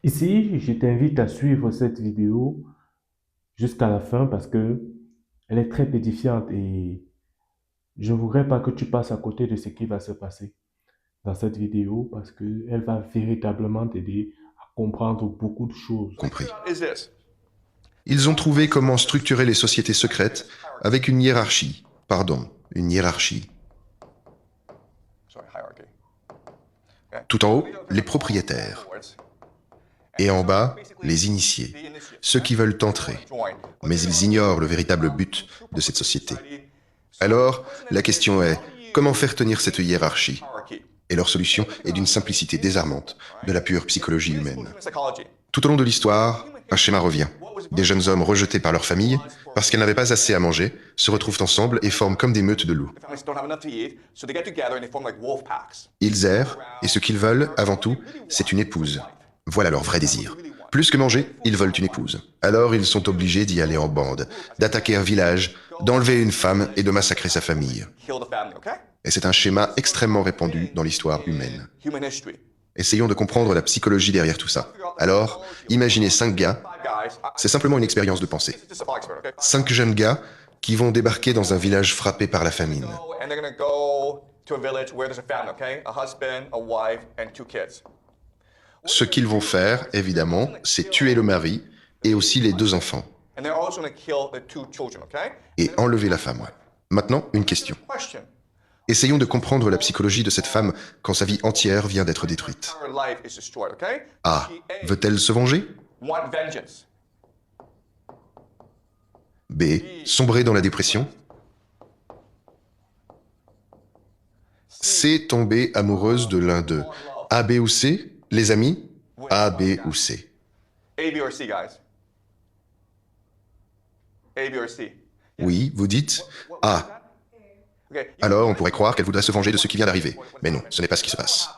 Ici, je t'invite à suivre cette vidéo jusqu'à la fin parce que elle est très édifiante et je ne voudrais pas que tu passes à côté de ce qui va se passer dans cette vidéo parce qu'elle va véritablement t'aider à comprendre beaucoup de choses. Compris. Ils ont trouvé comment structurer les sociétés secrètes avec une hiérarchie. Pardon, une hiérarchie. Tout en haut, les propriétaires. Et en bas, les initiés, ceux qui veulent entrer. Mais ils ignorent le véritable but de cette société. Alors, la question est, comment faire tenir cette hiérarchie? Et leur solution est d'une simplicité désarmante, de la pure psychologie humaine. Tout au long de l'histoire, un schéma revient. Des jeunes hommes rejetés par leur famille, parce qu'elles n'avaient pas assez à manger, se retrouvent ensemble et forment comme des meutes de loups. Ils errent, et ce qu'ils veulent, avant tout, c'est une épouse. Voilà leur vrai désir. Plus que manger, ils veulent une épouse. Alors ils sont obligés d'y aller en bande, d'attaquer un village, d'enlever une femme et de massacrer sa famille. Et c'est un schéma extrêmement répandu dans l'histoire humaine. Essayons de comprendre la psychologie derrière tout ça. Alors, imaginez 5 gars, c'est simplement une expérience de pensée. 5 jeunes gars qui vont débarquer dans un village frappé par la famine. Ce qu'ils vont faire, évidemment, c'est tuer le mari et aussi les 2 enfants. Et enlever la femme. Maintenant, une question. Essayons de comprendre la psychologie de cette femme quand sa vie entière vient d'être détruite. A. Veut-elle se venger? B. Sombrer dans la dépression? C. Tomber amoureuse de l'un d'eux. A, B ou C? Les amis? A, B ou C? Oui, vous dites A. Alors on pourrait croire qu'elle voudrait se venger de ce qui vient d'arriver. Mais non, ce n'est pas ce qui se passe.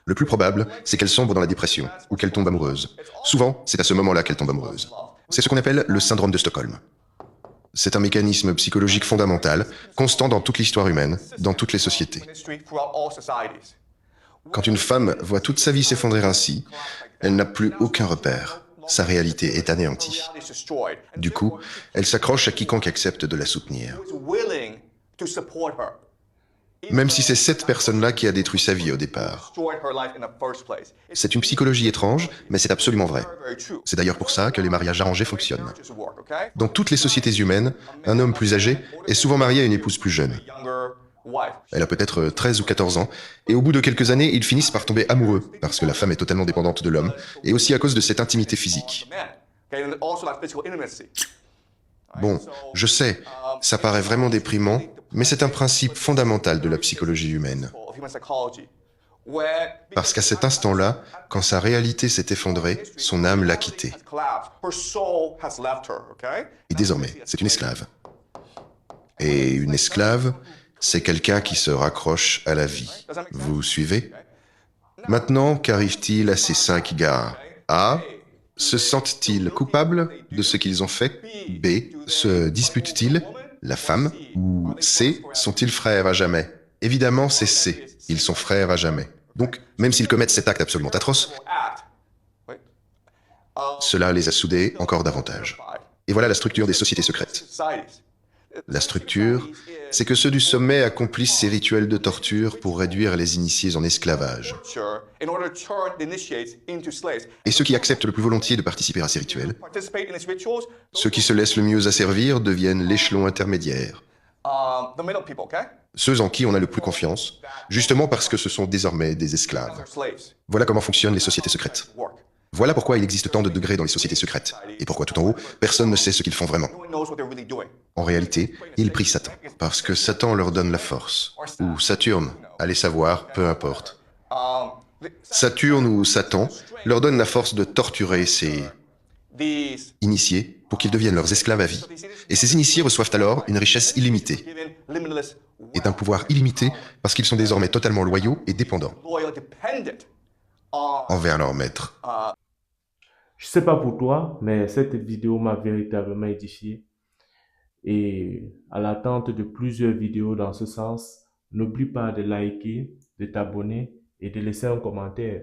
Le plus probable, c'est qu'elle sombre dans la dépression, ou qu'elle tombe amoureuse. Souvent, c'est à ce moment-là qu'elle tombe amoureuse. C'est ce qu'on appelle le syndrome de Stockholm. C'est un mécanisme psychologique fondamental, constant dans toute l'histoire humaine, dans toutes les sociétés. Quand une femme voit toute sa vie s'effondrer ainsi, elle n'a plus aucun repère. Sa réalité est anéantie. Du coup, elle s'accroche à quiconque accepte de la soutenir. Même si c'est cette personne-là qui a détruit sa vie au départ. C'est une psychologie étrange, mais c'est absolument vrai. C'est d'ailleurs pour ça que les mariages arrangés fonctionnent. Dans toutes les sociétés humaines, un homme plus âgé est souvent marié à une épouse plus jeune. Elle a peut-être 13 ou 14 ans, et au bout de quelques années, ils finissent par tomber amoureux, parce que la femme est totalement dépendante de l'homme, et aussi à cause de cette intimité physique. Bon, je sais, ça paraît vraiment déprimant, mais c'est un principe fondamental de la psychologie humaine. Parce qu'à cet instant-là, quand sa réalité s'est effondrée, son âme l'a quitté. Et désormais, c'est une esclave. Et une esclave, c'est quelqu'un qui se raccroche à la vie. Vous suivez? Maintenant, qu'arrive-t-il à ces 5 gars? A. Se sentent-ils coupables de ce qu'ils ont fait? B. Se disputent-ils? La femme? Ou C. Sont-ils frères à jamais? Évidemment, c'est C. Ils sont frères à jamais. Donc, même s'ils commettent cet acte absolument atroce, cela les a soudés encore davantage. Et voilà la structure des sociétés secrètes. La structure, c'est que ceux du sommet accomplissent ces rituels de torture pour réduire les initiés en esclavage. Et ceux qui acceptent le plus volontiers de participer à ces rituels, ceux qui se laissent le mieux asservir deviennent l'échelon intermédiaire. Ceux en qui on a le plus confiance, justement parce que ce sont désormais des esclaves. Voilà comment fonctionnent les sociétés secrètes. Voilà pourquoi il existe tant de degrés dans les sociétés secrètes, et pourquoi tout en haut, personne ne sait ce qu'ils font vraiment. En réalité, ils prient Satan, parce que Satan leur donne la force. Ou Saturne, allez savoir, peu importe. Saturne ou Satan leur donne la force de torturer ces initiés pour qu'ils deviennent leurs esclaves à vie. Et ces initiés reçoivent alors une richesse illimitée et un pouvoir illimité parce qu'ils sont désormais totalement loyaux et dépendants envers leur maître. Je sais pas pour toi, mais cette vidéo m'a véritablement édifié. Et à l'attente de plusieurs vidéos dans ce sens, n'oublie pas de liker, de t'abonner et de laisser un commentaire.